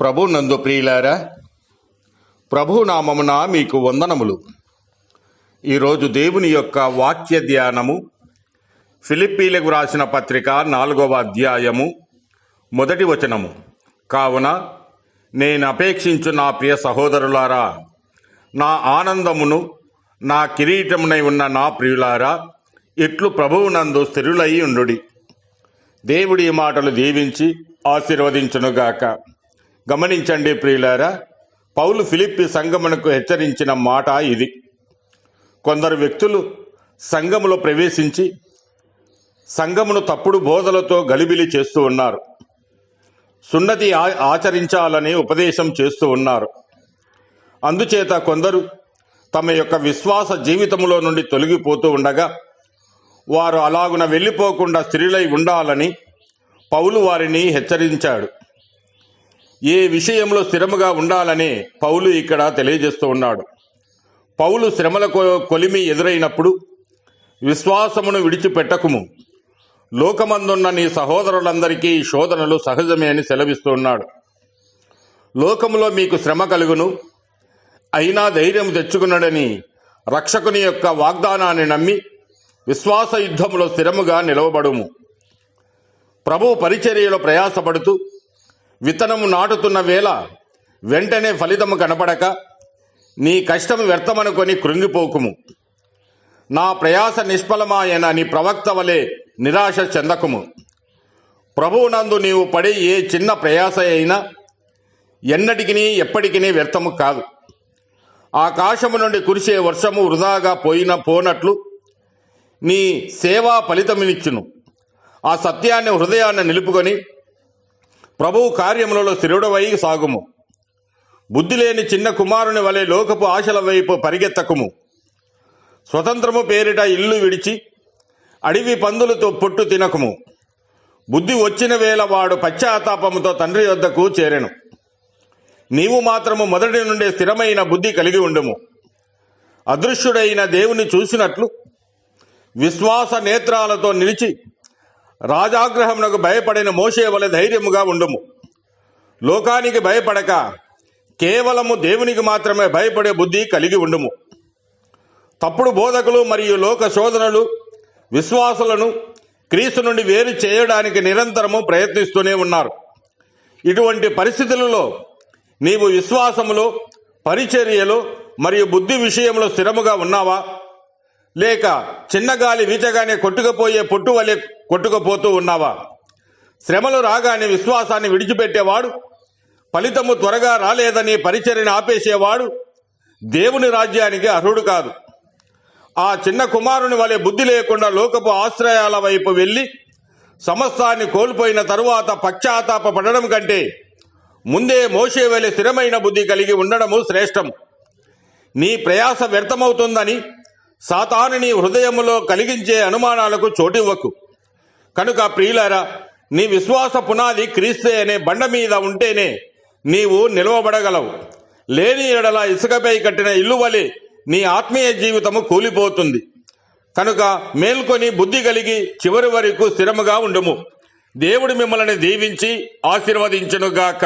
ప్రభు నందు ప్రియులారా, ప్రభు నామమున మీకు వందనములు. ఈరోజు దేవుని యొక్క వాక్య ధ్యానము ఫిలిప్పీలకు వ్రాసిన పత్రిక 4వ అధ్యాయము 1వ వచనము. కావున నేను అపేక్షించు నా ప్రియ సహోదరులారా, నా ఆనందమును నా కిరీటమునై ఉన్న నా ప్రియులారా, ఇట్లు ప్రభువునందు స్థిరులై ఉండుడి. దేవుడి మాటలు దీవించి ఆశీర్వదించునుగాక. గమనించండి ప్రియులారా, పౌలు ఫిలిప్పి సంఘమునకు హెచ్చరించిన మాట ఇది. కొందరు వ్యక్తులు సంఘములో ప్రవేశించి సంఘమును తప్పుడు బోధలతో గలిబిలి చేస్తూ ఉన్నారు. సున్నతి ఆచరించాలని ఉపదేశం చేస్తూ ఉన్నారు. అందుచేత కొందరు తమ యొక్క విశ్వాస జీవితంలో నుండి తొలగిపోతూ ఉండగా వారు అలాగున వెళ్ళిపోకుండా స్థిరులై ఉండాలని పౌలు వారిని హెచ్చరించాడు. ఏ విషయంలో స్థిరముగా ఉండాలని పౌలు ఇక్కడ తెలియజేస్తూ ఉన్నాడు. పౌలు శ్రమల కొలిమి ఎదురైనప్పుడు విశ్వాసమును విడిచిపెట్టకుము, లోకమందున్న నీ సహోదరులందరికీ శోధనలు సహజమే అని సెలవిస్తూ ఉన్నాడు. లోకములో మీకు శ్రమ కలుగును, అయినా ధైర్యం తెచ్చుకున్నాడని రక్షకుని యొక్క వాగ్దానాన్ని నమ్మి విశ్వాస యుద్ధములో స్థిరముగా నిలవబడుము. ప్రభు పరిచర్యలో ప్రయాసపడుతూ విత్తనము నాటుతున్న వేళ వెంటనే ఫలితము కనపడక నీ కష్టం వ్యర్థమనుకొని కృంగిపోకుము. నా ప్రయాస నిష్ఫలమాయన నీ ప్రవక్త వలె నిరాశ చెందకుము. ప్రభువునందు నీవు పడే ఏ చిన్న ప్రయాస అయినా ఎన్నటికి ఎప్పటికీ వ్యర్థము కాదు. ఆకాశము నుండి కురిసే వర్షము వృధాగా పోనట్లు నీ సేవా ఫలితమునిచ్చును. ఆ సత్యాన్ని హృదయాన్ని నిలుపుకొని ప్రభువు కార్యములలో స్థిరుడవై సాగుము. బుద్ధి లేని చిన్న కుమారుని వలె లోకపు ఆశల వైపు పరిగెత్తకుము. స్వతంత్రము పేరిట ఇల్లు విడిచి అడవి పందులతో పొట్టు తినకుము. బుద్ధి వచ్చిన వేళ వాడు పశ్చాత్తాపముతో తండ్రి వద్దకు చేరెను. నీవు మాత్రము మొదటి నుండే స్థిరమైన బుద్ధి కలిగి ఉండుము. అదృశ్యుడైన దేవుని చూసినట్లు విశ్వాస నేత్రాలతో నిలిచి రాజాగ్రహమునకు భయపడిన మోషే వలె ధైర్యముగా ఉండుము. లోకానికి భయపడక కేవలము దేవునికి మాత్రమే భయపడే బుద్ధి కలిగి ఉండుము. తప్పుడు బోధకులు మరియు లోక శోధనలు విశ్వాసులను క్రీస్తు నుండి వేరు చేయడానికి నిరంతరము ప్రయత్నిస్తూనే ఉన్నారు. ఇటువంటి పరిస్థితులలో నీవు విశ్వాసములో, పరిచర్యలో మరియు బుద్ధి విషయంలో స్థిరముగా ఉన్నావా? లేక చిన్నగాలి వీచగానే కొట్టుకుపోయే పొట్టు వలె కొట్టుకుపోతూ ఉన్నావా? శ్రమలు రాగానే విశ్వాసాన్ని విడిచిపెట్టేవాడు, ఫలితము త్వరగా రాలేదని పరిచర్యను ఆపేసేవాడు దేవుని రాజ్యానికి అర్హుడు కాదు. ఆ చిన్న కుమారుని వలె బుద్ధి లేకుండా లోకపు ఆశ్రయాల వైపు వెళ్ళి సమస్తాన్ని కోల్పోయిన తరువాత పశ్చాత్తాప పడడం కంటే ముందే మోషే వలె స్థిరమైన బుద్ధి కలిగి ఉండడము శ్రేష్టము. నీ ప్రయాస వ్యర్థమవుతుందని సాతాను నీ హృదయములో కలిగించే అనుమానాలకు చోటివ్వకు. కనుక ప్రియులారా, నీ విశ్వాస పునాది క్రీస్తే అనే బండ మీద ఉంటేనే నీవు నిలవబడగలవు. లేని ఎడల ఇసుకపై కట్టిన ఇల్లు వలె నీ ఆత్మీయ జీవితము కూలిపోతుంది. కనుక మేల్కొని బుద్ధి కలిగి చివరి వరకు స్థిరముగా ఉండుము. దేవుడు మిమ్మల్ని దీవించి ఆశీర్వదించునుగాక.